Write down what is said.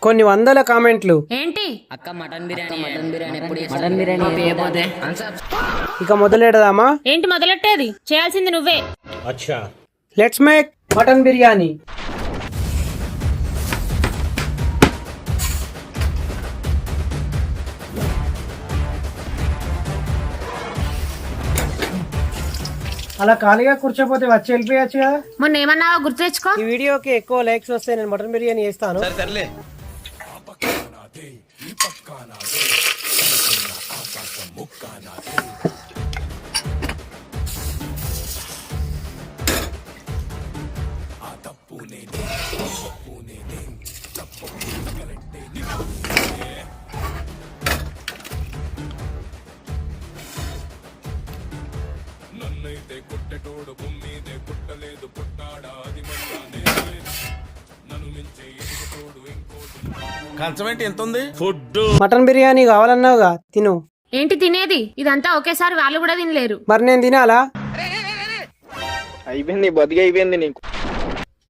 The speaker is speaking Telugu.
కొన్ని వందల కామెంట్లు. ఏంటి అక్క మటన్ బిర్యానీ ఎప్పుడు మటన్ బిర్యానీ అయిపోతే ఇక మొదలెడదామా? ఏంటి మొదలెట్టేది? చేయాల్సింది నువ్వే. Let's make mutton biryani. అలా ఖాళీగా కూర్చోపోతే వచ్చి వెళ్ళిపోయచ్చు కదా. మొన్న ఏమన్నావో గుర్తు తెచ్చుకో. ఈ వీడియోకి ఎక్కువ లైక్స్ వస్తే నేను మటన్ బిర్యానీ చేస్తాను. కంచమేంటి ఎంత ఉంది? ఫుడ్ మటన్ బిర్యానీ కావాలన్నావుగా, తిను. ఏంటి తినేది? ఇదంతా ఒకేసారి వాళ్ళు కూడా తినలేరు. మరి నేను తినాలా? అయిపోయింది బతికి అయిపోయింది నీకు.